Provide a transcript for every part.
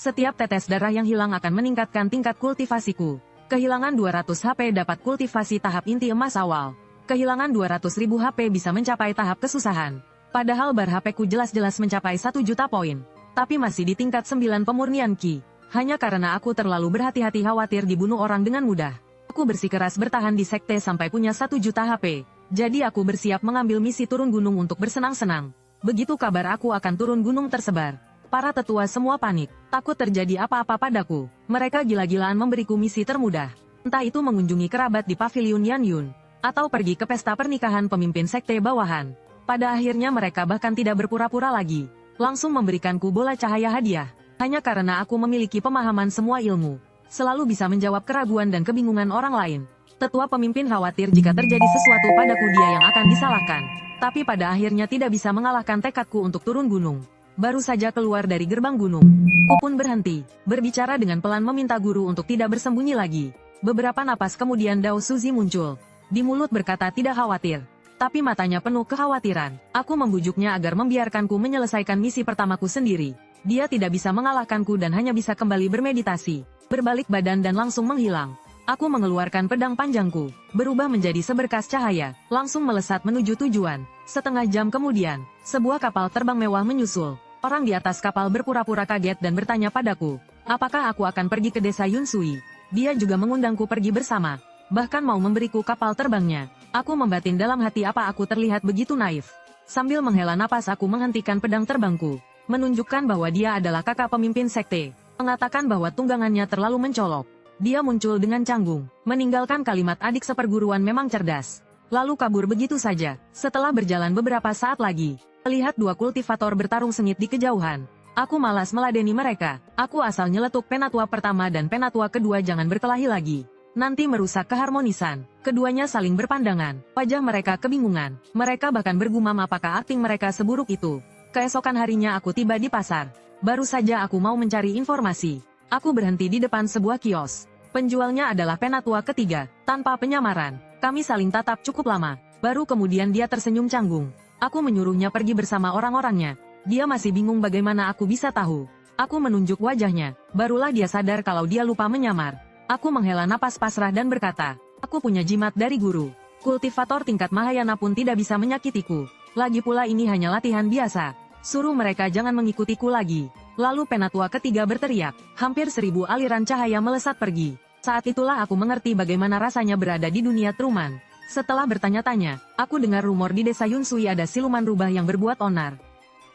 Setiap tetes darah yang hilang akan meningkatkan tingkat kultivasiku. Kehilangan 200 HP dapat kultivasi tahap inti emas awal. Kehilangan 200.000 HP bisa mencapai tahap kesusahan. Padahal bar HP ku jelas-jelas mencapai 1 juta poin. Tapi masih di tingkat 9 pemurnian Ki. Hanya karena aku terlalu berhati-hati khawatir dibunuh orang dengan mudah. Aku bersikeras bertahan di sekte sampai punya 1 juta HP. Jadi aku bersiap mengambil misi turun gunung untuk bersenang-senang. Begitu kabar aku akan turun gunung tersebar. Para tetua semua panik, takut terjadi apa-apa padaku. Mereka gila-gilaan memberiku misi termudah. Entah itu mengunjungi kerabat di pavilion Yanyun, atau pergi ke pesta pernikahan pemimpin sekte bawahan. Pada akhirnya mereka bahkan tidak berpura-pura lagi. Langsung memberikanku bola cahaya hadiah. Hanya karena aku memiliki pemahaman semua ilmu. Selalu bisa menjawab keraguan dan kebingungan orang lain. Tetua pemimpin khawatir jika terjadi sesuatu padaku dia yang akan disalahkan. Tapi pada akhirnya tidak bisa mengalahkan tekadku untuk turun gunung. Baru saja keluar dari gerbang gunung, ku pun berhenti, berbicara dengan pelan meminta guru untuk tidak bersembunyi lagi. Beberapa napas kemudian Dao Suzy muncul. Di mulut berkata tidak khawatir, tapi matanya penuh kekhawatiran. Aku membujuknya agar membiarkanku menyelesaikan misi pertamaku sendiri. Dia tidak bisa mengalahkanku dan hanya bisa kembali bermeditasi, berbalik badan dan langsung menghilang. Aku mengeluarkan pedang panjangku, berubah menjadi seberkas cahaya, langsung melesat menuju tujuan. Setengah jam kemudian, sebuah kapal terbang mewah menyusul. Orang di atas kapal berpura-pura kaget dan bertanya padaku, apakah aku akan pergi ke desa Yunsui? Dia juga mengundangku pergi bersama, bahkan mau memberiku kapal terbangnya. Aku membatin dalam hati apa aku terlihat begitu naif. Sambil menghela napas aku menghentikan pedang terbangku, menunjukkan bahwa dia adalah kakak pemimpin sekte, mengatakan bahwa tunggangannya terlalu mencolok. Dia muncul dengan canggung, meninggalkan kalimat adik seperguruan memang cerdas. Lalu kabur begitu saja. Setelah berjalan beberapa saat lagi, lihat dua kultivator bertarung sengit di kejauhan. Aku malas meladeni mereka. Aku asal nyeletuk penatua pertama dan penatua kedua jangan berkelahi lagi. Nanti merusak keharmonisan. Keduanya saling berpandangan. Wajah mereka kebingungan. Mereka bahkan bergumam apakah akting mereka seburuk itu. Keesokan harinya aku tiba di pasar. Baru saja aku mau mencari informasi. Aku berhenti di depan sebuah kios. Penjualnya adalah penatua ketiga, tanpa penyamaran. Kami saling tatap cukup lama. Baru kemudian dia tersenyum canggung. Aku menyuruhnya pergi bersama orang-orangnya. Dia masih bingung bagaimana aku bisa tahu. Aku menunjuk wajahnya. Barulah dia sadar kalau dia lupa menyamar. Aku menghela napas pasrah dan berkata, aku punya jimat dari guru. Kultivator tingkat Mahayana pun tidak bisa menyakitiku. Lagi pula ini hanya latihan biasa. Suruh mereka jangan mengikutiku lagi. Lalu penatua ketiga berteriak. Hampir 1000 aliran cahaya melesat pergi. Saat itulah aku mengerti bagaimana rasanya berada di dunia Truman. Setelah bertanya-tanya, aku dengar rumor di desa Yunsui ada siluman rubah yang berbuat onar.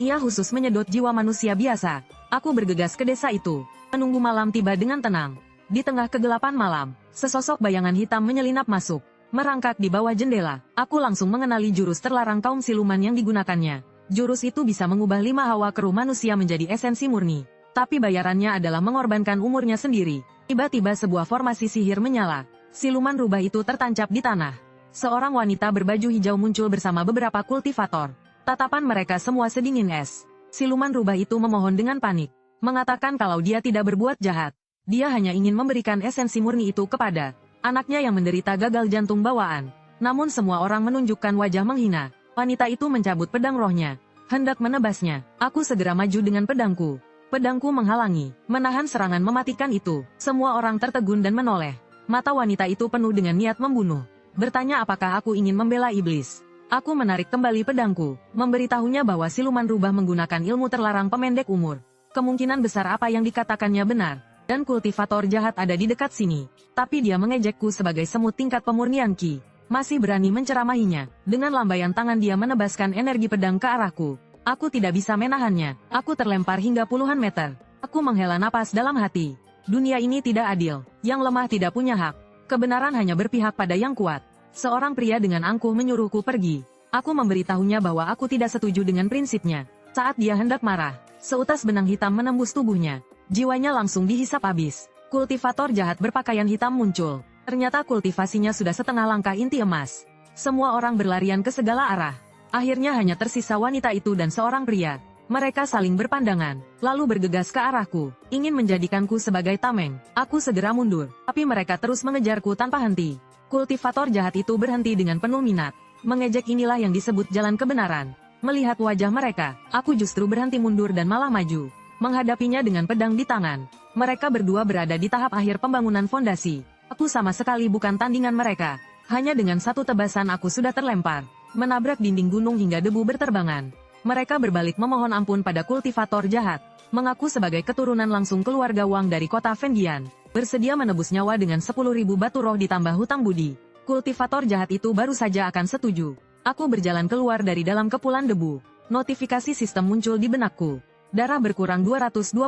Ia khusus menyedot jiwa manusia biasa. Aku bergegas ke desa itu, menunggu malam tiba dengan tenang. Di tengah kegelapan malam, sesosok bayangan hitam menyelinap masuk, merangkak di bawah jendela. Aku langsung mengenali jurus terlarang kaum siluman yang digunakannya. Jurus itu bisa mengubah 5 hawa keruh manusia menjadi esensi murni. Tapi bayarannya adalah mengorbankan umurnya sendiri. Tiba-tiba sebuah formasi sihir menyala. Siluman rubah itu tertancap di tanah. Seorang wanita berbaju hijau muncul bersama beberapa kultivator. Tatapan mereka semua sedingin es. Siluman rubah itu memohon dengan panik, mengatakan kalau dia tidak berbuat jahat. Dia hanya ingin memberikan esensi murni itu kepada anaknya yang menderita gagal jantung bawaan. Namun semua orang menunjukkan wajah menghina. Wanita itu mencabut pedang rohnya, hendak menebasnya. Aku segera maju dengan pedangku. Pedangku menghalangi, menahan serangan mematikan itu. Semua orang tertegun dan menoleh. Mata wanita itu penuh dengan niat membunuh. Bertanya apakah aku ingin membela iblis. Aku menarik kembali pedangku, memberitahunya bahwa siluman rubah menggunakan ilmu terlarang pemendek umur. Kemungkinan besar apa yang dikatakannya benar, dan kultivator jahat ada di dekat sini. Tapi dia mengejekku sebagai semut tingkat pemurnian Ki. Masih berani menceramahinya. Dengan lambaian tangan dia menebaskan energi pedang ke arahku. Aku tidak bisa menahannya. Aku terlempar hingga puluhan meter. Aku menghela napas dalam hati. Dunia ini tidak adil. Yang lemah tidak punya hak. Kebenaran hanya berpihak pada yang kuat. Seorang pria dengan angkuh menyuruhku pergi. Aku memberitahunya bahwa aku tidak setuju dengan prinsipnya. Saat dia hendak marah, seutas benang hitam menembus tubuhnya. Jiwanya langsung dihisap habis. Kultivator jahat berpakaian hitam muncul. Ternyata kultivasinya sudah setengah langkah inti emas. Semua orang berlarian ke segala arah. Akhirnya hanya tersisa wanita itu dan seorang pria. Mereka saling berpandangan, lalu bergegas ke arahku, ingin menjadikanku sebagai tameng. Aku segera mundur, tapi mereka terus mengejarku tanpa henti. Kultivator jahat itu berhenti dengan penuh minat. Mengejek inilah yang disebut jalan kebenaran. Melihat wajah mereka, aku justru berhenti mundur dan malah maju. menghadapinya dengan pedang di tangan. Mereka berdua berada di tahap akhir pembangunan fondasi. Aku sama sekali bukan tandingan mereka. Hanya dengan satu tebasan aku sudah terlempar, menabrak dinding gunung hingga debu berterbangan. Mereka berbalik memohon ampun pada kultivator jahat, mengaku sebagai keturunan langsung keluarga Wang dari kota Fengdian, bersedia menebus nyawa dengan 10.000 batu roh ditambah hutang budi. Kultivator jahat itu baru saja akan setuju. Aku berjalan keluar dari dalam kepulan debu. Notifikasi sistem muncul di benakku. Darah berkurang 221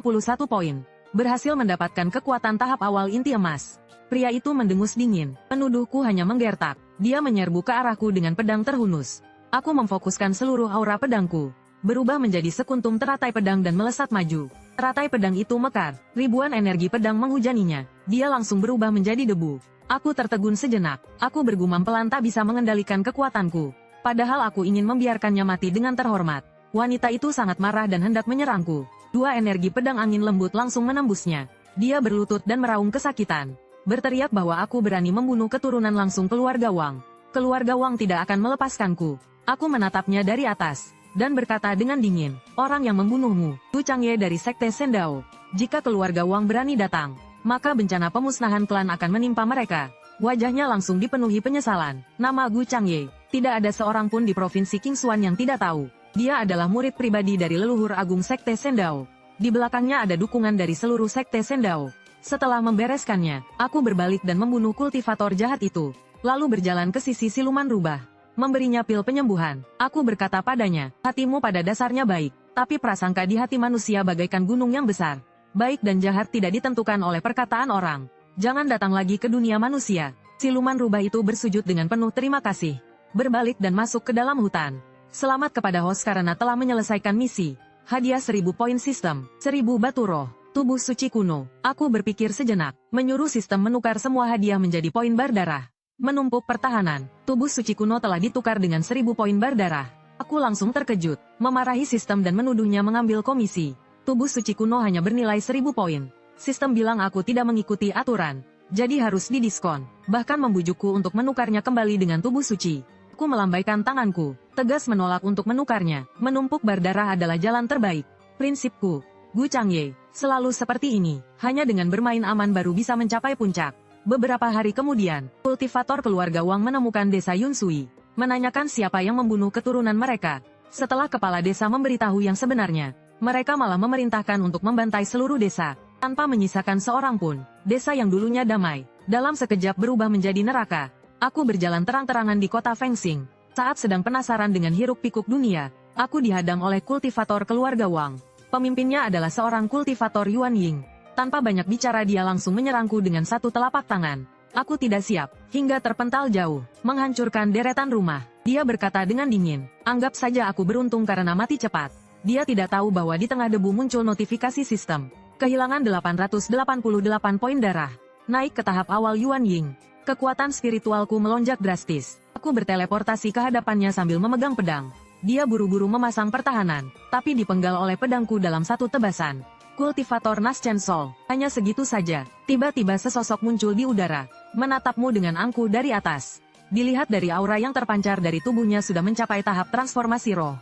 poin. Berhasil mendapatkan kekuatan tahap awal inti emas. Pria itu mendengus dingin. Penuduhku hanya menggertak. Dia menyerbu ke arahku dengan pedang terhunus. Aku memfokuskan seluruh aura pedangku, berubah menjadi sekuntum teratai pedang dan melesat maju. Teratai pedang itu mekar. Ribuan energi pedang menghujaninya. Dia langsung berubah menjadi debu. Aku tertegun sejenak. Aku bergumam pelan tak bisa mengendalikan kekuatanku. Padahal aku ingin membiarkannya mati dengan terhormat. Wanita itu sangat marah dan hendak menyerangku. Dua energi pedang angin lembut langsung menembusnya. Dia berlutut dan meraung kesakitan. Berteriak bahwa aku berani membunuh keturunan langsung keluarga Wang. Keluarga Wang tidak akan melepaskanku. Aku menatapnya dari atas, dan berkata dengan dingin, orang yang membunuhmu, Gu Changye dari Sekte Sendao. Jika keluarga Wang berani datang, maka bencana pemusnahan klan akan menimpa mereka. Wajahnya langsung dipenuhi penyesalan. Nama Gu Changye, tidak ada seorang pun di Provinsi Qingxuan yang tidak tahu. Dia adalah murid pribadi dari leluhur agung Sekte Sendao. Di belakangnya ada dukungan dari seluruh Sekte Sendao. Setelah membereskannya, aku berbalik dan membunuh kultivator jahat itu. Lalu berjalan ke sisi siluman rubah. Memberinya pil penyembuhan. Aku berkata padanya, hatimu pada dasarnya baik. Tapi prasangka di hati manusia bagaikan gunung yang besar. Baik dan jahat tidak ditentukan oleh perkataan orang. Jangan datang lagi ke dunia manusia. Siluman rubah itu bersujud dengan penuh terima kasih. Berbalik dan masuk ke dalam hutan. Selamat kepada host karena telah menyelesaikan misi. Hadiah 1000 poin sistem, 1000 batu roh, tubuh suci kuno. Aku berpikir sejenak, menyuruh sistem menukar semua hadiah menjadi poin bar darah. Menumpuk pertahanan, tubuh suci kuno telah ditukar dengan 1000 poin bar darah. Aku langsung terkejut, memarahi sistem dan menuduhnya mengambil komisi. Tubuh suci kuno hanya bernilai 1000 poin. Sistem bilang aku tidak mengikuti aturan, jadi harus didiskon. Bahkan membujukku untuk menukarnya kembali dengan tubuh suci. Aku melambaikan tanganku, tegas menolak untuk menukarnya. Menumpuk bar darah adalah jalan terbaik. Prinsipku, Gu Changye, selalu seperti ini. Hanya dengan bermain aman baru bisa mencapai puncak. Beberapa hari kemudian, kultivator keluarga Wang menemukan desa Yunsui. Menanyakan siapa yang membunuh keturunan mereka. Setelah kepala desa memberitahu yang sebenarnya, mereka malah memerintahkan untuk membantai seluruh desa, tanpa menyisakan seorang pun. Desa yang dulunya damai, dalam sekejap berubah menjadi neraka. Aku berjalan terang-terangan di kota Fengxing. Saat sedang penasaran dengan hiruk-pikuk dunia, aku dihadang oleh kultivator keluarga Wang. Pemimpinnya adalah seorang kultivator Yuan Ying. Tanpa banyak bicara dia langsung menyerangku dengan satu telapak tangan. Aku tidak siap, hingga terpental jauh, menghancurkan deretan rumah. Dia berkata dengan dingin, anggap saja aku beruntung karena mati cepat. Dia tidak tahu bahwa di tengah debu muncul notifikasi sistem. Kehilangan 888 poin darah. Naik ke tahap awal Yuan Ying. Kekuatan spiritualku melonjak drastis. Aku berteleportasi ke hadapannya sambil memegang pedang. Dia buru-buru memasang pertahanan, tapi dipenggal oleh pedangku dalam satu tebasan. Kultivator Naschen Sol, hanya segitu saja. Tiba-tiba sesosok muncul di udara, menatapmu dengan angku dari atas. Dilihat dari aura yang terpancar dari tubuhnya sudah mencapai tahap transformasi roh.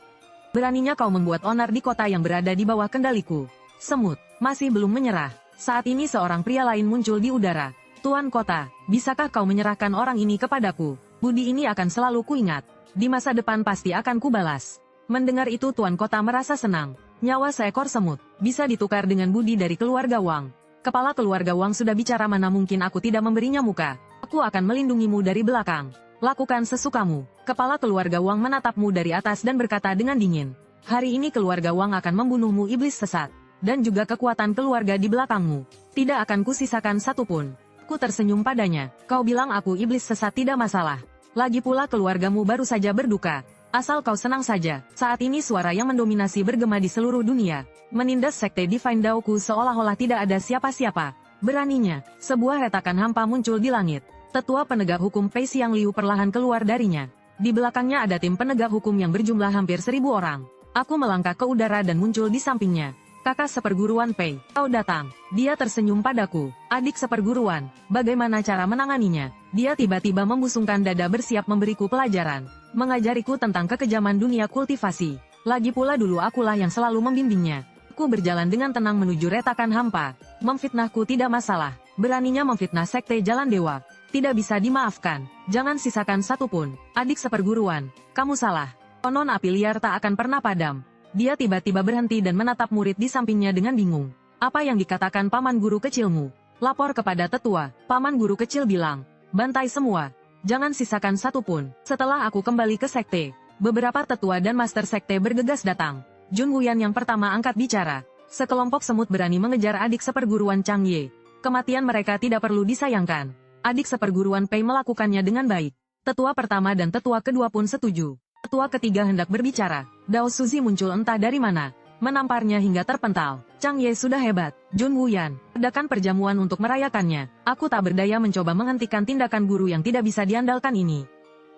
Beraninya kau membuat onar di kota yang berada di bawah kendaliku. Semut, masih belum menyerah. Saat ini seorang pria lain muncul di udara. Tuan Kota, bisakah kau menyerahkan orang ini kepadaku? Budi ini akan selalu kuingat. Di masa depan pasti akan kubalas. Mendengar itu Tuan Kota merasa senang. Nyawa seekor semut, bisa ditukar dengan budi dari keluarga Wang. Kepala keluarga Wang sudah bicara mana mungkin aku tidak memberinya muka. Aku akan melindungimu dari belakang. Lakukan sesukamu. Kepala keluarga Wang menatapmu dari atas dan berkata dengan dingin. Hari ini keluarga Wang akan membunuhmu iblis sesat. Dan juga kekuatan keluarga di belakangmu. Tidak akan kusisakan satupun. Aku tersenyum padanya. Kau bilang aku iblis sesat tidak masalah. Lagi pula keluargamu baru saja berduka. Asal kau senang saja. Saat ini suara yang mendominasi bergema di seluruh dunia. Menindas sekte Divine Daoku seolah-olah tidak ada siapa-siapa. Beraninya, sebuah retakan hampa muncul di langit. Tetua penegak hukum Pei Xiang Liu perlahan keluar darinya. Di belakangnya ada tim penegak hukum yang berjumlah hampir 1000 orang. Aku melangkah ke udara dan muncul di sampingnya. Kakak seperguruan Pei, kau datang. Dia tersenyum padaku. Adik seperguruan, bagaimana cara menanganinya? Dia tiba-tiba membusungkan dada bersiap memberiku pelajaran. Mengajariku tentang kekejaman dunia kultivasi. Lagi pula dulu akulah yang selalu membimbingnya. Aku berjalan dengan tenang menuju retakan hampa. Memfitnahku tidak masalah. Beraninya memfitnah sekte Jalan Dewa. Tidak bisa dimaafkan. Jangan sisakan satupun. Adik seperguruan, kamu salah. Konon api liar tak akan pernah padam. Dia tiba-tiba berhenti dan menatap murid di sampingnya dengan bingung. Apa yang dikatakan paman guru kecilmu? Lapor kepada tetua. Paman guru kecil bilang, bantai semua. Jangan sisakan satupun. Setelah aku kembali ke sekte, beberapa tetua dan master sekte bergegas datang. Jun Wuyan yang pertama angkat bicara. Sekelompok semut berani mengejar adik seperguruan Chang Ye. Kematian mereka tidak perlu disayangkan. Adik seperguruan Pei melakukannya dengan baik. Tetua pertama dan tetua kedua pun setuju. Tetua ketiga hendak berbicara. Dao Suzy muncul entah dari mana. Menamparnya hingga terpental. Chang Ye sudah hebat. Jun Wuyan, adakan perjamuan untuk merayakannya. Aku tak berdaya mencoba menghentikan tindakan guru yang tidak bisa diandalkan ini.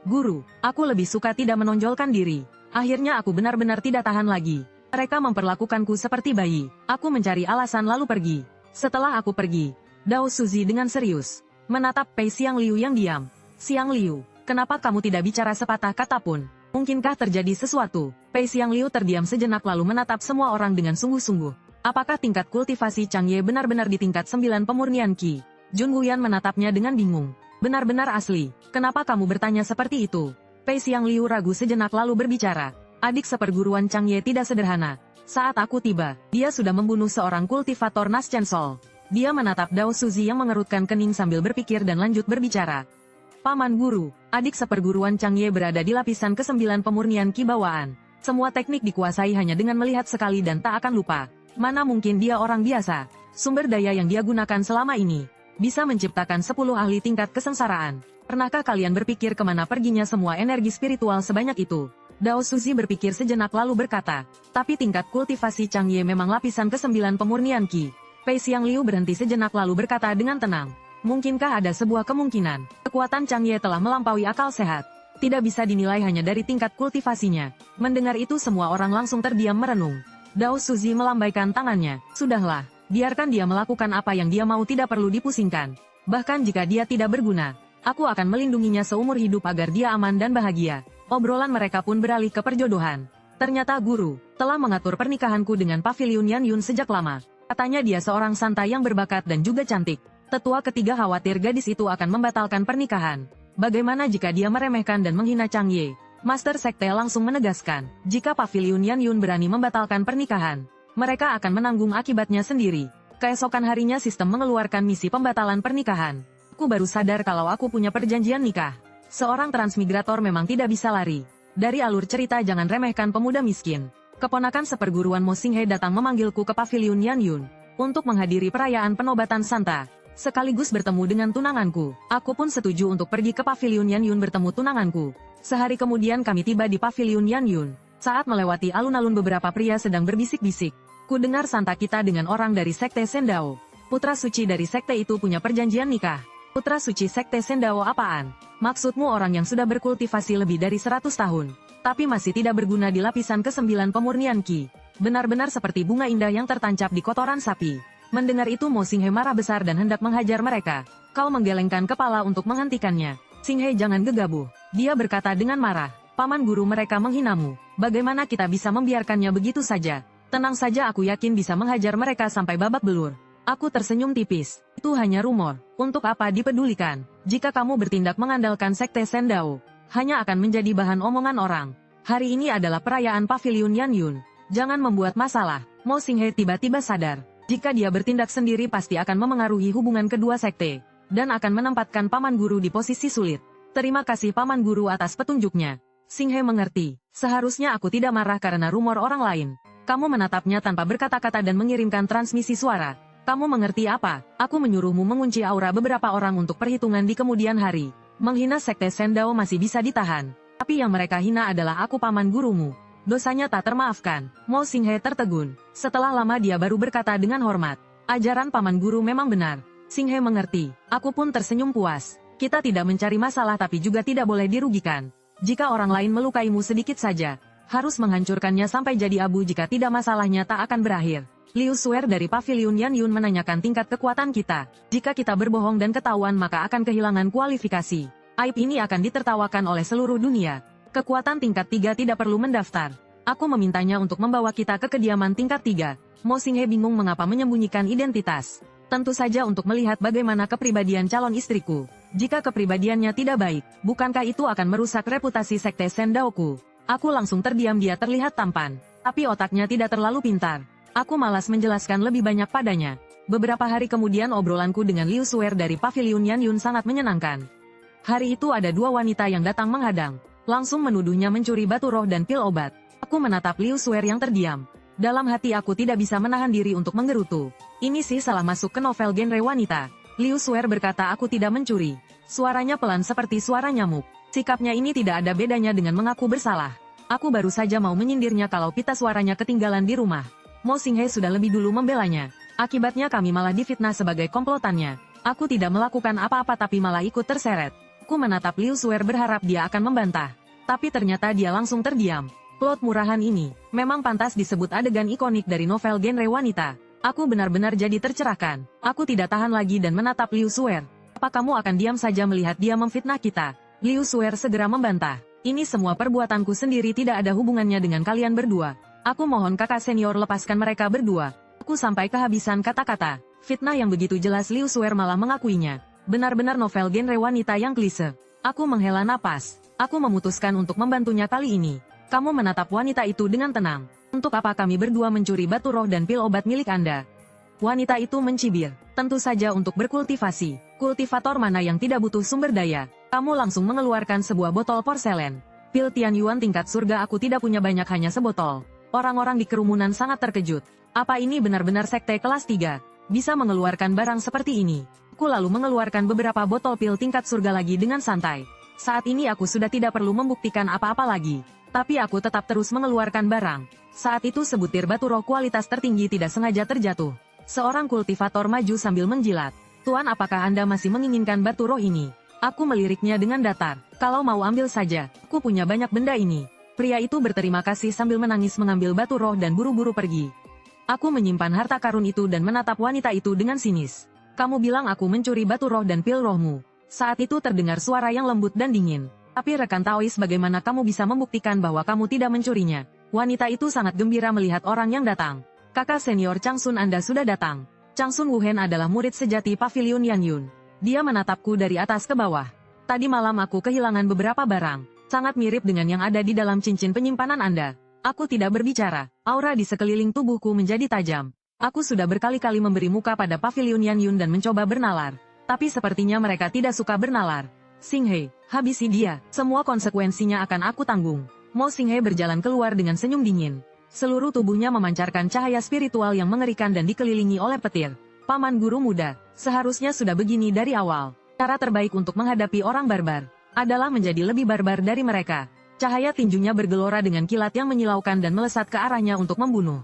Guru, aku lebih suka tidak menonjolkan diri. Akhirnya aku benar-benar tidak tahan lagi. Mereka memperlakukanku seperti bayi. Aku mencari alasan lalu pergi. Setelah aku pergi, Dao Suzy dengan serius menatap Pei Xiang Liu yang diam. Xiang Liu, kenapa kamu tidak bicara sepatah kata pun? Mungkinkah terjadi sesuatu? Pei Xiang Liu terdiam sejenak lalu menatap semua orang dengan sungguh-sungguh. Apakah tingkat kultivasi Chang Ye benar-benar di tingkat 9 pemurnian Qi? Jun Wuyan menatapnya dengan bingung. Benar-benar asli. Kenapa kamu bertanya seperti itu? Pei Xiang Liu ragu sejenak lalu berbicara. Adik seperguruan Chang Ye tidak sederhana. Saat aku tiba, dia sudah membunuh seorang kultivator Nas Chen Sol. Dia menatap Dao Suzy yang mengerutkan kening sambil berpikir dan lanjut berbicara. Paman guru, adik seperguruan Chang Ye berada di lapisan ke-9 pemurnian Qi bawaan. Semua teknik dikuasai hanya dengan melihat sekali dan tak akan lupa. Mana mungkin dia orang biasa. Sumber daya yang dia gunakan selama ini bisa menciptakan 10 ahli tingkat kesengsaraan. Pernahkah kalian berpikir kemana perginya semua energi spiritual sebanyak itu? Dao Suzy berpikir sejenak lalu berkata, tapi tingkat kultivasi Chang Ye memang lapisan ke-9 pemurnian Qi. Pei Xiang Liu berhenti sejenak lalu berkata dengan tenang. Mungkinkah ada sebuah kemungkinan, kekuatan Chang Ye telah melampaui akal sehat. Tidak bisa dinilai hanya dari tingkat kultivasinya. Mendengar itu semua orang langsung terdiam merenung. Dao Suzy melambaikan tangannya. Sudahlah, biarkan dia melakukan apa yang dia mau, tidak perlu dipusingkan. Bahkan jika dia tidak berguna, aku akan melindunginya seumur hidup agar dia aman dan bahagia. Obrolan mereka pun beralih ke perjodohan. Ternyata guru telah mengatur pernikahanku dengan Pavilion Yan Yun sejak lama. Katanya dia seorang santai yang berbakat dan juga cantik. Tetua ketiga khawatir gadis itu akan membatalkan pernikahan. Bagaimana jika dia meremehkan dan menghina Chang Ye? Master Sekte langsung menegaskan, jika Pavilion Yan Yun berani membatalkan pernikahan, mereka akan menanggung akibatnya sendiri. Keesokan harinya sistem mengeluarkan misi pembatalan pernikahan. Aku baru sadar kalau aku punya perjanjian nikah. Seorang transmigrator memang tidak bisa lari dari alur cerita. Jangan remehkan pemuda miskin. Keponakan seperguruan Mo Xinghe datang memanggilku ke Pavilion Yan Yun untuk menghadiri perayaan penobatan Santa, sekaligus bertemu dengan tunanganku. Aku pun setuju untuk pergi ke Pavilion Yan Yun bertemu tunanganku. Sehari kemudian kami tiba di Pavilion Yan Yun. Saat melewati alun-alun beberapa pria sedang berbisik-bisik. Ku dengar Santa kita dengan orang dari Sekte Sendao. Putra suci dari sekte itu punya perjanjian nikah. Putra suci Sekte Sendao apaan? Maksudmu orang yang sudah berkultivasi lebih dari 100 tahun, tapi masih tidak berguna di lapisan ke-9 pemurnian Qi. Benar-benar seperti bunga indah yang tertancap di kotoran sapi. Mendengar itu Mo Xinghe marah besar dan hendak menghajar mereka. Kau menggelengkan kepala untuk menghentikannya. Xinghe jangan gegabah. Dia berkata dengan marah. Paman guru mereka menghinamu. Bagaimana kita bisa membiarkannya begitu saja? Tenang saja, aku yakin bisa menghajar mereka sampai babak belur. Aku tersenyum tipis. Itu hanya rumor. Untuk apa dipedulikan? Jika kamu bertindak mengandalkan Sekte Sendao, hanya akan menjadi bahan omongan orang. Hari ini adalah perayaan Pavilion Yan Yun. Jangan membuat masalah. Mo Xinghe tiba-tiba sadar. Jika dia bertindak sendiri pasti akan memengaruhi hubungan kedua sekte, dan akan menempatkan paman guru di posisi sulit. Terima kasih paman guru atas petunjuknya. Xinghe mengerti. Seharusnya aku tidak marah karena rumor orang lain. Kamu menatapnya tanpa berkata-kata dan mengirimkan transmisi suara. Kamu mengerti apa? Aku menyuruhmu mengunci aura beberapa orang untuk perhitungan di kemudian hari. Menghina Sekte Sendao masih bisa ditahan. Tapi yang mereka hina adalah aku paman gurumu. Dosanya tak termaafkan. Mo Xinghe tertegun. Setelah lama dia baru berkata dengan hormat. Ajaran paman guru memang benar. Xinghe mengerti. Aku pun tersenyum puas. Kita tidak mencari masalah tapi juga tidak boleh dirugikan. Jika orang lain melukaimu sedikit saja, harus menghancurkannya sampai jadi abu. Jika tidak masalahnya tak akan berakhir. Liu Suer dari Pavilion Yan Yun menanyakan tingkat kekuatan kita. Jika kita berbohong dan ketahuan maka akan kehilangan kualifikasi. Aib ini akan ditertawakan oleh seluruh dunia. Kekuatan tingkat 3 tidak perlu mendaftar. Aku memintanya untuk membawa kita ke kediaman tingkat 3. Mo Xinghe bingung mengapa menyembunyikan identitas. Tentu saja untuk melihat bagaimana kepribadian calon istriku. Jika kepribadiannya tidak baik, bukankah itu akan merusak reputasi sekte Sendaoku? Aku langsung terdiam, dia terlihat tampan. Tapi otaknya tidak terlalu pintar. Aku malas menjelaskan lebih banyak padanya. Beberapa hari kemudian obrolanku dengan Liu Suer dari Paviliun Yanyun sangat menyenangkan. Hari itu ada dua wanita yang datang menghadang. Langsung menuduhnya mencuri batu roh dan pil obat. Aku menatap Liu Suer yang terdiam. Dalam hati aku tidak bisa menahan diri untuk menggerutu. Ini sih salah masuk ke novel genre wanita. Liu Suer berkata aku tidak mencuri. Suaranya pelan seperti suara nyamuk. Sikapnya ini tidak ada bedanya dengan mengaku bersalah. Aku baru saja mau menyindirnya kalau pita suaranya ketinggalan di rumah. Mo Xinghe sudah lebih dulu membelanya. Akibatnya kami malah difitnah sebagai komplotannya. Aku tidak melakukan apa-apa tapi malah ikut terseret. Aku menatap Liu Suer berharap dia akan membantah. Tapi ternyata dia langsung terdiam. Plot murahan ini memang pantas disebut adegan ikonik dari novel genre wanita. Aku benar-benar jadi tercerahkan. Aku tidak tahan lagi dan menatap Liu Suer. Apa kamu akan diam saja melihat dia memfitnah kita? Liu Suer segera membantah. Ini semua perbuatanku sendiri, tidak ada hubungannya dengan kalian berdua. Aku mohon kakak senior lepaskan mereka berdua. Aku sampai kehabisan kata-kata. Fitnah yang begitu jelas Liu Suer malah mengakuinya. Benar-benar novel genre wanita yang klise. Aku menghela napas. Aku memutuskan untuk membantunya kali ini. Kamu menatap wanita itu dengan tenang. Untuk apa kami berdua mencuri batu roh dan pil obat milik Anda? Wanita itu mencibir. Tentu saja untuk berkultivasi. Kultivator mana yang tidak butuh sumber daya? Kamu langsung mengeluarkan sebuah botol porselen. Pil Tianyuan tingkat surga aku tidak punya banyak, hanya sebotol. Orang-orang di kerumunan sangat terkejut. Apa ini benar-benar sekte kelas 3? Bisa mengeluarkan barang seperti ini. Aku lalu mengeluarkan beberapa botol pil tingkat surga lagi dengan santai. Saat ini aku sudah tidak perlu membuktikan apa-apa lagi. Tapi aku tetap terus mengeluarkan barang. Saat itu sebutir batu roh kualitas tertinggi tidak sengaja terjatuh. Seorang kultivator maju sambil menjilat. Tuan, apakah Anda masih menginginkan batu roh ini? Aku meliriknya dengan datar. Kalau mau ambil saja, aku punya banyak benda ini. Pria itu berterima kasih sambil menangis mengambil batu roh dan buru-buru pergi. Aku menyimpan harta karun itu dan menatap wanita itu dengan sinis. Kamu bilang aku mencuri batu roh dan pil rohmu. Saat itu terdengar suara yang lembut dan dingin. Tapi rekan Taois, bagaimana kamu bisa membuktikan bahwa kamu tidak mencurinya? Wanita itu sangat gembira melihat orang yang datang. Kakak senior Changsun, Anda sudah datang. Changsun Wuhen adalah murid sejati Paviliun Yanyun. Dia menatapku dari atas ke bawah. Tadi malam aku kehilangan beberapa barang. Sangat mirip dengan yang ada di dalam cincin penyimpanan Anda. Aku tidak berbicara. Aura di sekeliling tubuhku menjadi tajam. Aku sudah berkali-kali memberi muka pada Paviliun Yanyun dan mencoba bernalar. Tapi sepertinya mereka tidak suka bernalar. Xinghe, habisi dia. Semua konsekuensinya akan aku tanggung. Mo Xinghe berjalan keluar dengan senyum dingin. Seluruh tubuhnya memancarkan cahaya spiritual yang mengerikan dan dikelilingi oleh petir. Paman guru muda, seharusnya sudah begini dari awal. Cara terbaik untuk menghadapi orang barbar adalah menjadi lebih barbar dari mereka. Cahaya tinjunya bergelora dengan kilat yang menyilaukan dan melesat ke arahnya untuk membunuh.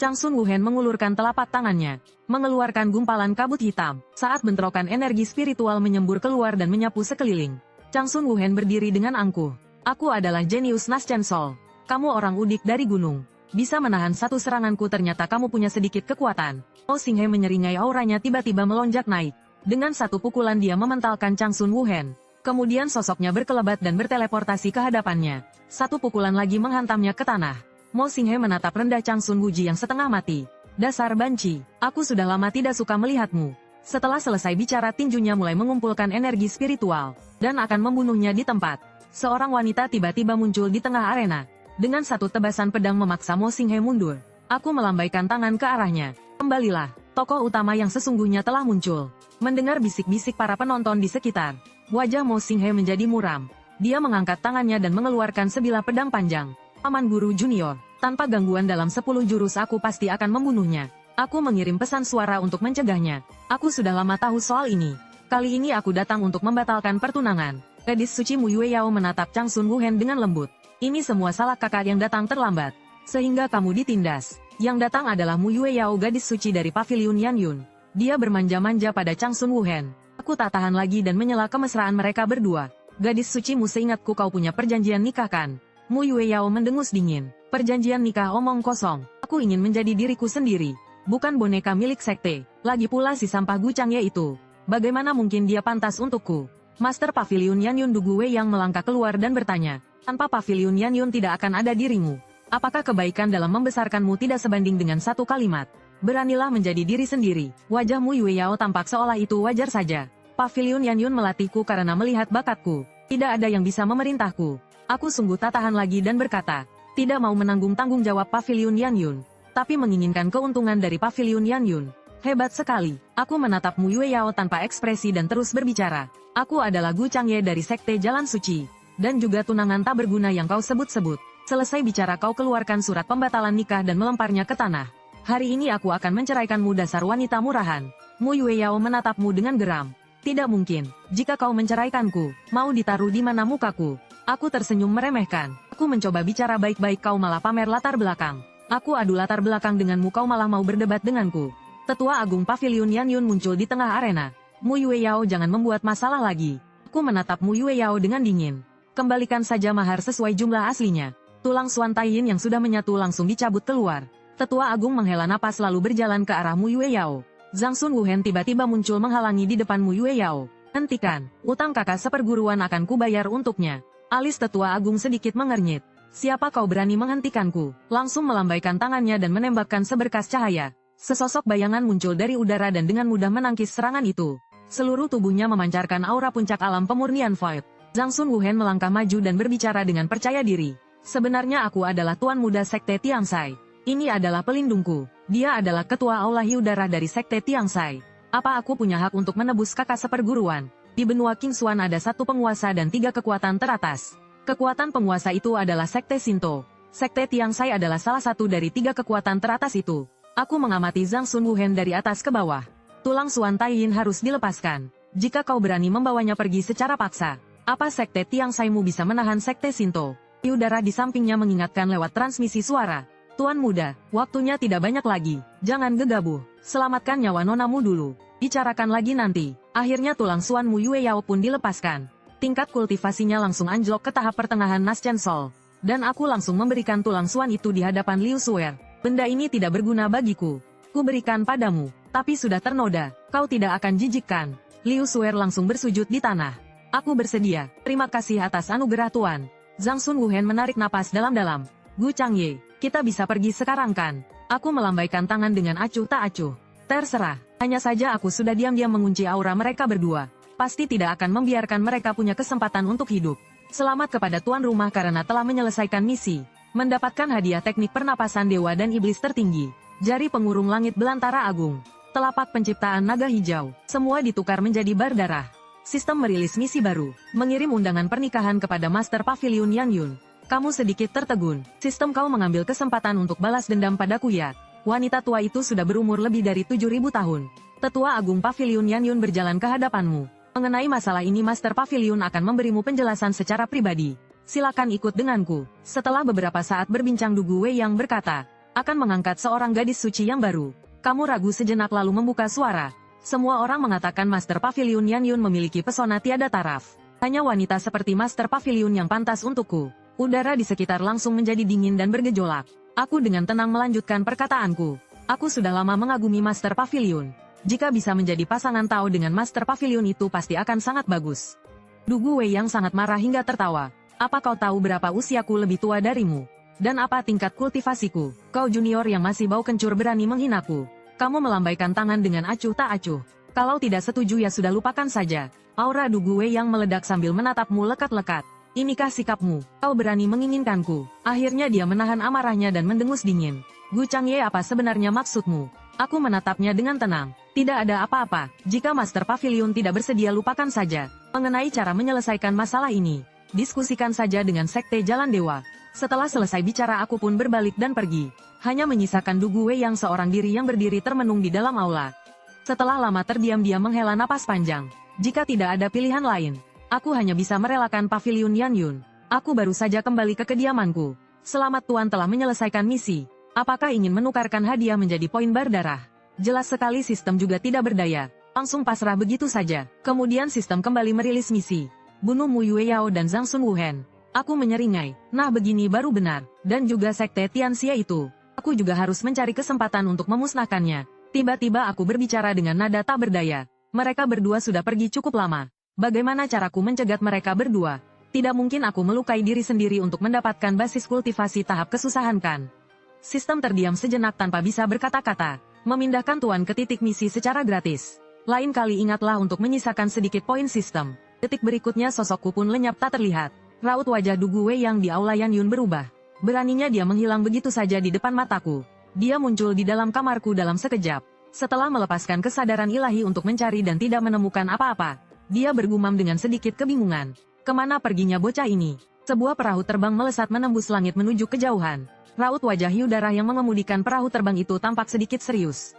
Changsun Wuhen mengulurkan telapak tangannya, mengeluarkan gumpalan kabut hitam. Saat bentrokan energi spiritual menyembur keluar dan menyapu sekeliling. Changsun Wuhen berdiri dengan angkuh. Aku adalah jenius Naschen Sol. Kamu orang udik dari gunung. Bisa menahan satu seranganku, ternyata kamu punya sedikit kekuatan. Mo Xinghe menyeringai, auranya tiba-tiba melonjak naik. Dengan satu pukulan dia mementalkan Changsun Wuhen. Kemudian sosoknya berkelebat dan berteleportasi ke hadapannya. Satu pukulan lagi menghantamnya ke tanah. Mo Xinghe menatap rendah Changsun Wuji yang setengah mati. Dasar banci, aku sudah lama tidak suka melihatmu. Setelah selesai bicara, tinjunya mulai mengumpulkan energi spiritual, dan akan membunuhnya di tempat. Seorang wanita tiba-tiba muncul di tengah arena. Dengan satu tebasan pedang memaksa Mo Xinghe mundur. Aku melambaikan tangan ke arahnya. Kembalilah, tokoh utama yang sesungguhnya telah muncul. Mendengar bisik-bisik para penonton di sekitar, wajah Mo Xinghe menjadi muram. Dia mengangkat tangannya dan mengeluarkan sebilah pedang panjang. Paman guru junior, tanpa gangguan dalam 10 jurus aku pasti akan membunuhnya. Aku mengirim pesan suara untuk mencegahnya. Aku sudah lama tahu soal ini. Kali ini aku datang untuk membatalkan pertunangan. Gadis suci Mu Yueyao menatap Changsun Wuhen dengan lembut. Ini semua salah kakak yang datang terlambat, sehingga kamu ditindas. Yang datang adalah Mu Yueyao, gadis suci dari Paviliun Yanyun. Dia bermanja-manja pada Changsun Wuhen. Aku tak tahan lagi dan menyela kemesraan mereka berdua. Gadis sucimu, seingatku kau punya perjanjian nikah kan? Mu Yueyao mendengus dingin. Perjanjian nikah omong kosong. Aku ingin menjadi diriku sendiri. Bukan boneka milik sekte. Lagi pula si sampah gucangnya itu. Bagaimana mungkin dia pantas untukku? Master Paviliun Yanyun Dugu Wei yang melangkah keluar dan bertanya. Tanpa Paviliun Yanyun tidak akan ada dirimu. Apakah kebaikan dalam membesarkanmu tidak sebanding dengan satu kalimat? Beranilah menjadi diri sendiri. Wajah Mu Yueyao tampak seolah itu wajar saja. Pavilion Yanyun melatihku karena melihat bakatku. Tidak ada yang bisa memerintahku. Aku sungguh tak tahan lagi dan berkata, tidak mau menanggung tanggung jawab Pavilion Yanyun, tapi menginginkan keuntungan dari Pavilion Yanyun. Hebat sekali. Aku menatap Mu Yueyao tanpa ekspresi dan terus berbicara. Aku adalah Gu Changye dari Sekte Jalan Suci. Dan juga tunangan tak berguna yang kau sebut-sebut. Selesai bicara kau keluarkan surat pembatalan nikah dan melemparnya ke tanah. Hari ini aku akan menceraikanmu dasar wanita murahan. Mu Yueyao menatapmu dengan geram. Tidak mungkin. Jika kau menceraikanku, mau ditaruh di mana mukaku? Aku tersenyum meremehkan. Aku mencoba bicara baik-baik kau malah pamer latar belakang. Aku adu latar belakang denganmu kau malah mau berdebat denganku. Tetua Agung Pavilion Yanyun muncul di tengah arena. Mu Yueyao jangan membuat masalah lagi. Aku menatap Mu Yueyao dengan dingin. Kembalikan saja mahar sesuai jumlah aslinya. Tulang Suan Taiyin yang sudah menyatu langsung dicabut keluar. Tetua Agung menghela napas lalu berjalan ke arah Mu Yueyao. Zhang Sun Wuhen tiba-tiba muncul menghalangi di depan Mu Yueyao. Hentikan, utang kakak seperguruan akan kubayar untuknya. Alis Tetua Agung sedikit mengernyit. Siapa kau berani menghentikanku? Langsung melambaikan tangannya dan menembakkan seberkas cahaya. Sesosok bayangan muncul dari udara dan dengan mudah menangkis serangan itu. Seluruh tubuhnya memancarkan aura puncak alam pemurnian void. Zhang Sun Wuhen melangkah maju dan berbicara dengan percaya diri. Sebenarnya aku adalah Tuan Muda Sekte Tiangsai. Ini adalah pelindungku. Dia adalah ketua Aulahi Udara dari Sekte Tiangsai. Apa aku punya hak untuk menebus kakak seperguruan? Di benua Qingxuan ada satu penguasa dan 3 kekuatan teratas. Kekuatan penguasa itu adalah Sekte Shinto. Sekte Tiangsai adalah salah satu dari 3 kekuatan teratas itu. Aku mengamati Zhang Sun Wuhen dari atas ke bawah. Tulang Suan Taiyin harus dilepaskan. Jika kau berani membawanya pergi secara paksa, apa Sekte Tiangsaimu bisa menahan Sekte Shinto? Udara di sampingnya mengingatkan lewat transmisi suara. Tuan Muda, waktunya tidak banyak lagi. Jangan gegabah. Selamatkan nyawa nonamu dulu. Bicarakan lagi nanti. Akhirnya tulang Suan Mu Yueyao pun dilepaskan. Tingkat kultivasinya langsung anjlok ke tahap pertengahan Naschen Sol. Dan aku langsung memberikan tulang Suan itu di hadapan Liu Suer. Benda ini tidak berguna bagiku. Ku berikan padamu, tapi sudah ternoda. Kau tidak akan jijikkan. Liu Suer langsung bersujud di tanah. Aku bersedia. Terima kasih atas anugerah Tuan. Zhang Sun Wuhen menarik napas dalam-dalam. Gu Changye, kita bisa pergi sekarang kan? Aku melambaikan tangan dengan acuh tak acuh. Terserah, hanya saja aku sudah diam-diam mengunci aura mereka berdua. Pasti tidak akan membiarkan mereka punya kesempatan untuk hidup. Selamat kepada tuan rumah karena telah menyelesaikan misi. Mendapatkan hadiah teknik pernapasan dewa dan iblis tertinggi. Jari pengurung langit belantara agung. Telapak penciptaan naga hijau. Semua ditukar menjadi bar darah. Sistem merilis misi baru, mengirim undangan pernikahan kepada Master Pavilion Yanyun. Kamu sedikit tertegun. Sistem kau mengambil kesempatan untuk balas dendam padaku ya. Wanita tua itu sudah berumur lebih dari 7.000 tahun. Tetua Agung Pavilion Yanyun berjalan ke hadapanmu. Mengenai masalah ini Master Pavilion akan memberimu penjelasan secara pribadi. Silakan ikut denganku. Setelah beberapa saat berbincang Dugu Wei yang berkata, akan mengangkat seorang gadis suci yang baru. Kamu ragu sejenak lalu membuka suara. Semua orang mengatakan Master Pavilion Yanyun memiliki pesona tiada taraf. Hanya wanita seperti Master Pavilion yang pantas untukku. Udara di sekitar langsung menjadi dingin dan bergejolak. Aku dengan tenang melanjutkan perkataanku. Aku sudah lama mengagumi Master Pavilion. Jika bisa menjadi pasangan Tao dengan Master Pavilion itu pasti akan sangat bagus. Dugu Wei yang sangat marah hingga tertawa. Apa kau tahu berapa usiaku lebih tua darimu? Dan apa tingkat kultivasiku? Kau junior yang masih bau kencur berani menghinaku. Kamu melambaikan tangan dengan acuh tak acuh. Kalau tidak setuju ya sudah lupakan saja. Aura Dugu Wei yang meledak sambil menatapmu lekat-lekat. Inikah sikapmu? Kau berani menginginkanku. Akhirnya dia menahan amarahnya dan mendengus dingin. Gu Changye, apa sebenarnya maksudmu? Aku menatapnya dengan tenang. Tidak ada apa-apa. Jika Master Pavilion tidak bersedia lupakan saja. Mengenai cara menyelesaikan masalah ini, diskusikan saja dengan Sekte Jalan Dewa. Setelah selesai bicara aku pun berbalik dan pergi. Hanya menyisakan Dugu Wei yang seorang diri yang berdiri termenung di dalam aula. Setelah lama terdiam-diam menghela napas panjang. Jika tidak ada pilihan lain, aku hanya bisa merelakan Pavilion Yanyun. Aku baru saja kembali ke kediamanku. Selamat Tuan telah menyelesaikan misi. Apakah ingin menukarkan hadiah menjadi poin bar darah? Jelas sekali sistem juga tidak berdaya. Langsung pasrah begitu saja. Kemudian sistem kembali merilis misi. Bunuh Mu Yueyao dan Zhang Sun Wuhen. Aku menyeringai. Nah begini baru benar. Dan juga Sekte Tianxia itu. Aku juga harus mencari kesempatan untuk memusnahkannya. Tiba-tiba aku berbicara dengan nada tak berdaya. Mereka berdua sudah pergi cukup lama. Bagaimana caraku mencegat mereka berdua? Tidak mungkin aku melukai diri sendiri untuk mendapatkan basis kultivasi tahap kesusahan kan? Sistem terdiam sejenak tanpa bisa berkata-kata, memindahkan Tuan ke titik misi secara gratis. Lain kali ingatlah untuk menyisakan sedikit poin sistem. Detik berikutnya sosokku pun lenyap tak terlihat. Raut wajah Du Guwei yang di aula Yan Yun berubah. Beraninya dia menghilang begitu saja di depan mataku. Dia muncul di dalam kamarku dalam sekejap. Setelah melepaskan kesadaran ilahi untuk mencari dan tidak menemukan apa-apa, dia bergumam dengan sedikit kebingungan. Kemana perginya bocah ini? Sebuah perahu terbang melesat menembus langit menuju kejauhan. Raut wajah Hyudara yang mengemudikan perahu terbang itu tampak sedikit serius.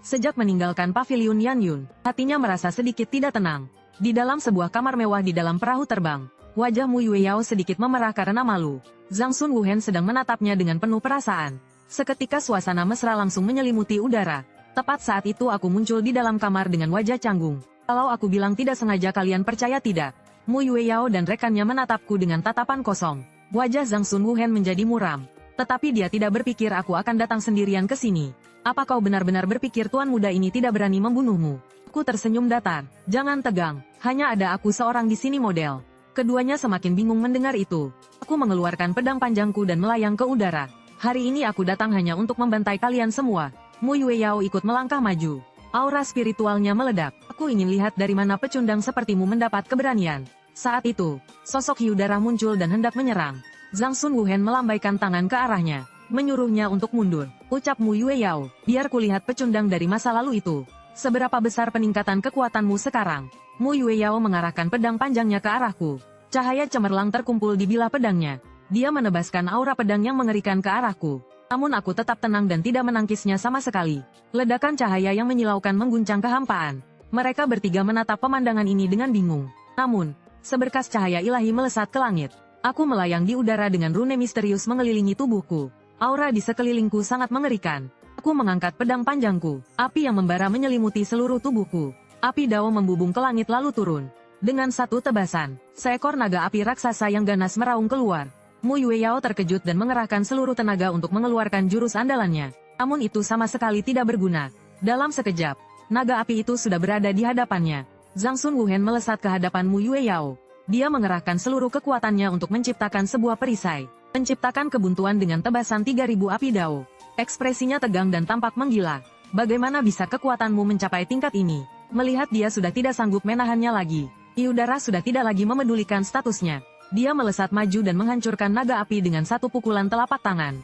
Sejak meninggalkan pavilion Yan Yun, hatinya merasa sedikit tidak tenang. Di dalam sebuah kamar mewah di dalam perahu terbang, wajah Mu Yueyao sedikit memerah karena malu. Zhang Sun Wuhen sedang menatapnya dengan penuh perasaan. Seketika suasana mesra langsung menyelimuti udara. Tepat saat itu aku muncul di dalam kamar dengan wajah canggung. Kalau aku bilang tidak sengaja kalian percaya tidak? Mu Yueyao dan rekannya menatapku dengan tatapan kosong. Wajah Zhang Sun Wuhen menjadi muram. Tetapi dia tidak berpikir aku akan datang sendirian ke sini. Apa kau benar-benar berpikir tuan muda ini tidak berani membunuhmu? Aku tersenyum datar. Jangan tegang, hanya ada aku seorang di sini model. Keduanya semakin bingung mendengar itu. Aku mengeluarkan pedang panjangku dan melayang ke udara. Hari ini aku datang hanya untuk membantai kalian semua. Mu Yueyao ikut melangkah maju. Aura spiritualnya meledak. Aku ingin lihat dari mana pecundang sepertimu mendapat keberanian. Saat itu, sosok Hyudara muncul dan hendak menyerang. Zhang Sun Wuhen melambaikan tangan ke arahnya, menyuruhnya untuk mundur. Ucap Mu Yueyao, biar kulihat pecundang dari masa lalu itu. Seberapa besar peningkatan kekuatanmu sekarang? Mu Yueyao mengarahkan pedang panjangnya ke arahku. Cahaya cemerlang terkumpul di bilah pedangnya. Dia menebaskan aura pedang yang mengerikan ke arahku. Namun aku tetap tenang dan tidak menangkisnya sama sekali. Ledakan cahaya yang menyilaukan mengguncang kehampaan. Mereka bertiga menatap pemandangan ini dengan bingung. Namun, seberkas cahaya ilahi melesat ke langit. Aku melayang di udara dengan rune misterius mengelilingi tubuhku. Aura di sekelilingku sangat mengerikan. Aku mengangkat pedang panjangku. Api yang membara menyelimuti seluruh tubuhku. Api dao membubung ke langit lalu turun. Dengan satu tebasan, seekor naga api raksasa yang ganas meraung keluar. Mu Yueyao terkejut dan mengerahkan seluruh tenaga untuk mengeluarkan jurus andalannya. Namun itu sama sekali tidak berguna. Dalam sekejap, naga api itu sudah berada di hadapannya. Zhang Sun Wuhen melesat ke hadapan Mu Yueyao. Dia mengerahkan seluruh kekuatannya untuk menciptakan sebuah perisai. Menciptakan kebuntuan dengan tebasan 3000 api dao. Ekspresinya tegang dan tampak menggila. Bagaimana bisa kekuatanmu mencapai tingkat ini? Melihat dia sudah tidak sanggup menahannya lagi. Hyudara sudah tidak lagi memedulikan statusnya. Dia melesat maju dan menghancurkan naga api dengan satu pukulan telapak tangan.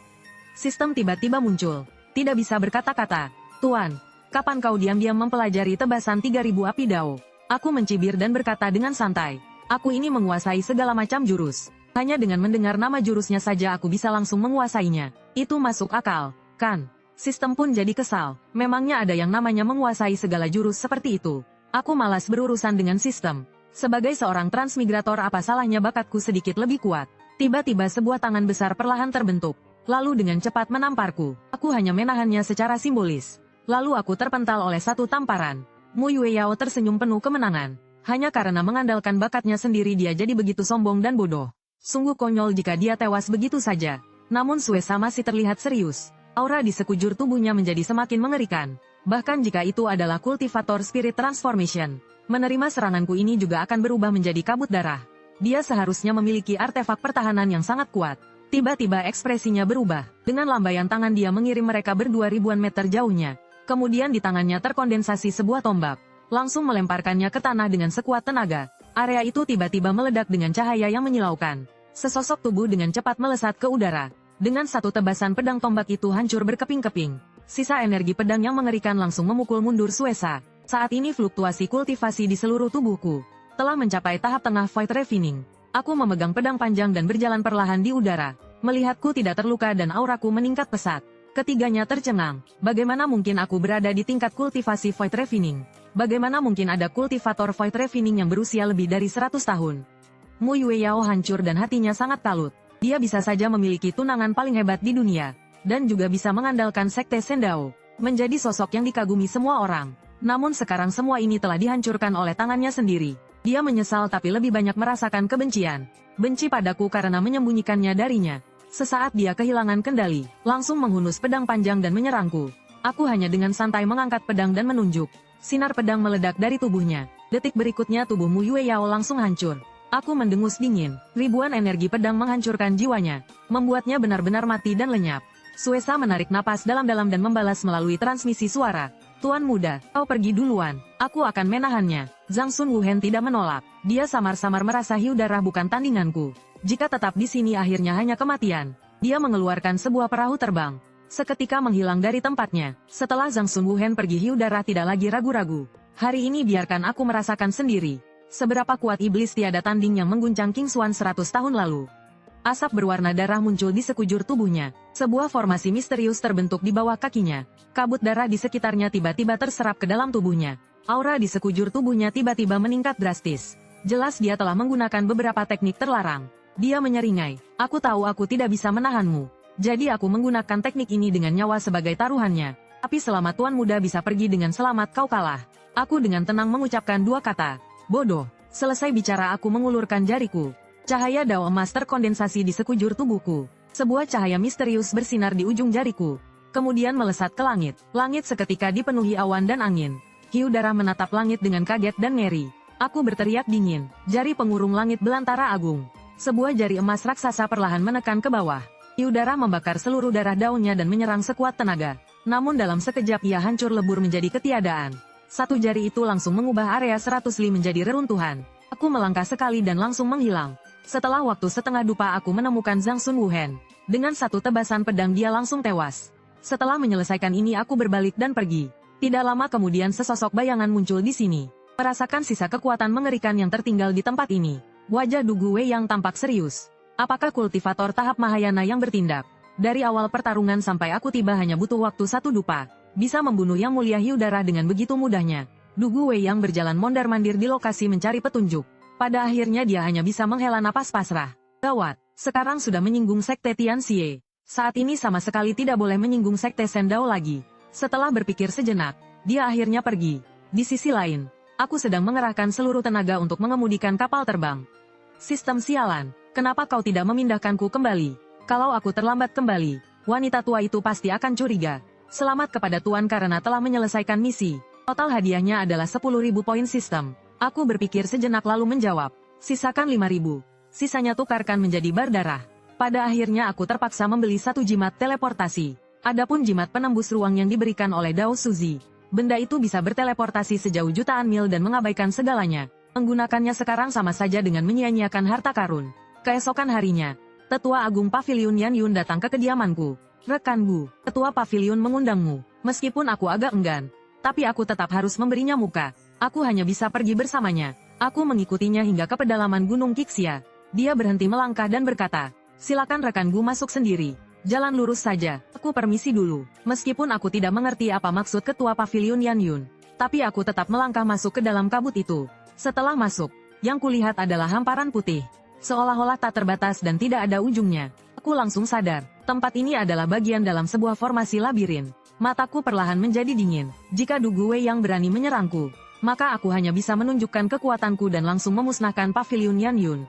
Sistem tiba-tiba muncul. Tidak bisa berkata-kata. Tuan, kapan kau diam-diam mempelajari tebasan 3000 api dao? Aku mencibir dan berkata dengan santai. Aku ini menguasai segala macam jurus. Hanya dengan mendengar nama jurusnya saja aku bisa langsung menguasainya. Itu masuk akal, kan? Sistem pun jadi kesal. Memangnya ada yang namanya menguasai segala jurus seperti itu? Aku malas berurusan dengan sistem. Sebagai seorang transmigrator apa salahnya bakatku sedikit lebih kuat. Tiba-tiba sebuah tangan besar perlahan terbentuk. Lalu dengan cepat menamparku. Aku hanya menahannya secara simbolis. Lalu aku terpental oleh satu tamparan. Mu Yueyao tersenyum penuh kemenangan. Hanya karena mengandalkan bakatnya sendiri dia jadi begitu sombong dan bodoh. Sungguh konyol jika dia tewas begitu saja. Namun Suesa masih terlihat serius. Aura di sekujur tubuhnya menjadi semakin mengerikan. Bahkan jika itu adalah kultivator spirit transformation. Menerima seranganku ini juga akan berubah menjadi kabut darah. Dia seharusnya memiliki artefak pertahanan yang sangat kuat. Tiba-tiba ekspresinya berubah. Dengan lambaian tangan dia mengirim mereka berdua ribuan meter jauhnya. Kemudian di tangannya terkondensasi sebuah tombak. Langsung melemparkannya ke tanah dengan sekuat tenaga. Area itu tiba-tiba meledak dengan cahaya yang menyilaukan. Sesosok tubuh dengan cepat melesat ke udara. Dengan satu tebasan pedang tombak itu hancur berkeping-keping. Sisa energi pedang yang mengerikan langsung memukul mundur Suesa. Saat ini fluktuasi kultivasi di seluruh tubuhku telah mencapai tahap tengah Void Refining. Aku memegang pedang panjang dan berjalan perlahan di udara. Melihatku tidak terluka dan auraku meningkat pesat. Ketiganya tercengang. Bagaimana mungkin aku berada di tingkat kultivasi Void Refining? Bagaimana mungkin ada kultivator Void Refining yang berusia lebih dari 100 tahun? Mu Yueyao hancur dan hatinya sangat kalut. Dia bisa saja memiliki tunangan paling hebat di dunia. Dan juga bisa mengandalkan Sekte Sendao. Menjadi sosok yang dikagumi semua orang. Namun sekarang semua ini telah dihancurkan oleh tangannya sendiri. Dia menyesal tapi lebih banyak merasakan kebencian. Benci padaku karena menyembunyikannya darinya. Sesaat dia kehilangan kendali, langsung menghunus pedang panjang dan menyerangku. Aku hanya dengan santai mengangkat pedang dan menunjuk. Sinar pedang meledak dari tubuhnya. Detik berikutnya tubuh Mu Yueyao langsung hancur. Aku mendengus dingin. Ribuan energi pedang menghancurkan jiwanya, membuatnya benar-benar mati dan lenyap. Suesa menarik napas dalam-dalam dan membalas melalui transmisi suara. Tuan muda, kau pergi duluan. Aku akan menahannya. Zhang Sun Wuhen tidak menolak. Dia samar-samar merasa hiu darah bukan tandinganku. Jika tetap di sini akhirnya hanya kematian. Dia mengeluarkan sebuah perahu terbang. Seketika menghilang dari tempatnya. Setelah Zhang Sun Wuhen pergi, hiu darah tidak lagi ragu-ragu. Hari ini biarkan aku merasakan sendiri seberapa kuat iblis tiada tanding yang mengguncang King Xuan 100 tahun lalu. Asap berwarna darah muncul di sekujur tubuhnya. Sebuah formasi misterius terbentuk di bawah kakinya. Kabut darah di sekitarnya tiba-tiba terserap ke dalam tubuhnya. Aura di sekujur tubuhnya tiba-tiba meningkat drastis. Jelas dia telah menggunakan beberapa teknik terlarang. Dia menyeringai. Aku tahu aku tidak bisa menahanmu. Jadi aku menggunakan teknik ini dengan nyawa sebagai taruhannya. Tapi selama Tuan Muda bisa pergi dengan selamat, kau kalah. Aku dengan tenang mengucapkan dua kata. Bodoh. Selesai bicara aku mengulurkan jariku. Cahaya dao emas terkondensasi di sekujur tubuhku. Sebuah cahaya misterius bersinar di ujung jariku. Kemudian melesat ke langit. Langit seketika dipenuhi awan dan angin. Hiu darah menatap langit dengan kaget dan ngeri. Aku berteriak dingin. Jari pengurung langit belantara agung. Sebuah jari emas raksasa perlahan menekan ke bawah. Hiu darah membakar seluruh darah daunnya dan menyerang sekuat tenaga. Namun dalam sekejap ia hancur lebur menjadi ketiadaan. Satu jari itu langsung mengubah area 100 li menjadi reruntuhan. Aku melangkah sekali dan langsung menghilang. Setelah waktu setengah dupa aku menemukan Zhang Sun Wuhen. Dengan satu tebasan pedang dia langsung tewas. Setelah menyelesaikan ini aku berbalik dan pergi. Tidak lama kemudian sesosok bayangan muncul di sini. Merasakan sisa kekuatan mengerikan yang tertinggal di tempat ini. Wajah Du Guwei yang tampak serius. Apakah kultivator tahap Mahayana yang bertindak? Dari awal pertarungan sampai aku tiba hanya butuh waktu satu dupa. Bisa membunuh Yang Mulia Hiu Darah dengan begitu mudahnya. Du Guwei yang berjalan mondar-mandir di lokasi mencari petunjuk. Pada akhirnya dia hanya bisa menghela napas pasrah. Gawat, sekarang sudah menyinggung Sekte Tianxie. Saat ini sama sekali tidak boleh menyinggung Sekte Sendao lagi. Setelah berpikir sejenak, dia akhirnya pergi. Di sisi lain, aku sedang mengerahkan seluruh tenaga untuk mengemudikan kapal terbang. Sistem sialan, kenapa kau tidak memindahkanku kembali? Kalau aku terlambat kembali, wanita tua itu pasti akan curiga. Selamat kepada Tuan karena telah menyelesaikan misi. Total hadiahnya adalah 10.000 poin sistem. Aku berpikir sejenak lalu menjawab. Sisakan 5.000. Sisanya tukarkan menjadi bar darah. Pada akhirnya aku terpaksa membeli satu jimat teleportasi. Adapun jimat penembus ruang yang diberikan oleh Dao Suzi. Benda itu bisa berteleportasi sejauh jutaan mil dan mengabaikan segalanya. Menggunakannya sekarang sama saja dengan menyia-nyiakan harta karun. Keesokan harinya, Tetua Agung Pavilion Yan Yun datang ke kediamanku. Rekanku, Ketua Pavilion mengundangmu. Meskipun aku agak enggan, tapi aku tetap harus memberinya muka. Aku hanya bisa pergi bersamanya. Aku mengikutinya hingga ke pedalaman Gunung Kixia. Dia berhenti melangkah dan berkata, silakan rekanku masuk sendiri. Jalan lurus saja, aku permisi dulu. Meskipun aku tidak mengerti apa maksud Ketua Pavilion Yan Yun, tapi aku tetap melangkah masuk ke dalam kabut itu. Setelah masuk, yang kulihat adalah hamparan putih. Seolah-olah tak terbatas dan tidak ada ujungnya. Aku langsung sadar, tempat ini adalah bagian dalam sebuah formasi labirin. Mataku perlahan menjadi dingin. Jika Du Guwei yang berani menyerangku, maka aku hanya bisa menunjukkan kekuatanku dan langsung memusnahkan Pavilion Yan Yun.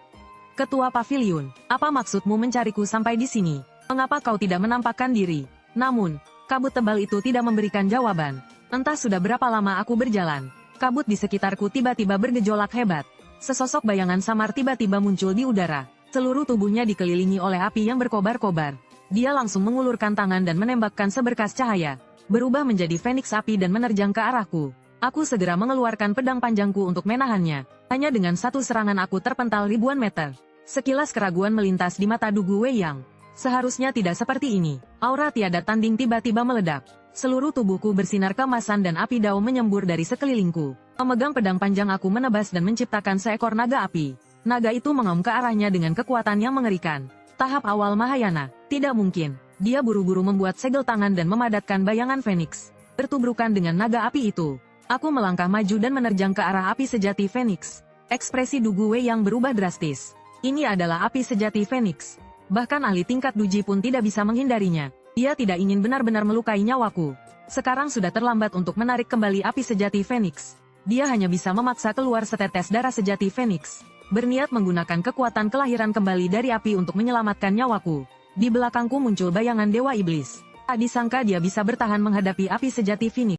Ketua Pavilion, apa maksudmu mencariku sampai di sini? Mengapa kau tidak menampakkan diri? Namun, kabut tebal itu tidak memberikan jawaban. Entah sudah berapa lama aku berjalan. Kabut di sekitarku tiba-tiba bergejolak hebat. Sesosok bayangan samar tiba-tiba muncul di udara. Seluruh tubuhnya dikelilingi oleh api yang berkobar-kobar. Dia langsung mengulurkan tangan dan menembakkan seberkas cahaya. Berubah menjadi feniks api dan menerjang ke arahku. Aku segera mengeluarkan pedang panjangku untuk menahannya. Hanya dengan satu serangan aku terpental ribuan meter. Sekilas keraguan melintas di mata Du Guwei yang seharusnya tidak seperti ini. Aura tiada tanding tiba-tiba meledak. Seluruh tubuhku bersinar keemasan dan api dao menyembur dari sekelilingku. Memegang pedang panjang aku menebas dan menciptakan seekor naga api. Naga itu mengaum ke arahnya dengan kekuatan yang mengerikan. Tahap awal Mahayana, tidak mungkin. Dia buru-buru membuat segel tangan dan memadatkan bayangan Phoenix. Bertubrukan dengan naga api itu. Aku melangkah maju dan menerjang ke arah api sejati Phoenix. Ekspresi Du Guwei yang berubah drastis. Ini adalah api sejati Phoenix. Bahkan ahli tingkat Duji pun tidak bisa menghindarinya. Dia tidak ingin benar-benar melukai nyawaku. Sekarang sudah terlambat untuk menarik kembali api sejati Phoenix. Dia hanya bisa memaksa keluar setetes darah sejati Phoenix. Berniat menggunakan kekuatan kelahiran kembali dari api untuk menyelamatkan nyawaku. Di belakangku muncul bayangan Dewa Iblis. Tak disangka dia bisa bertahan menghadapi api sejati Phoenix.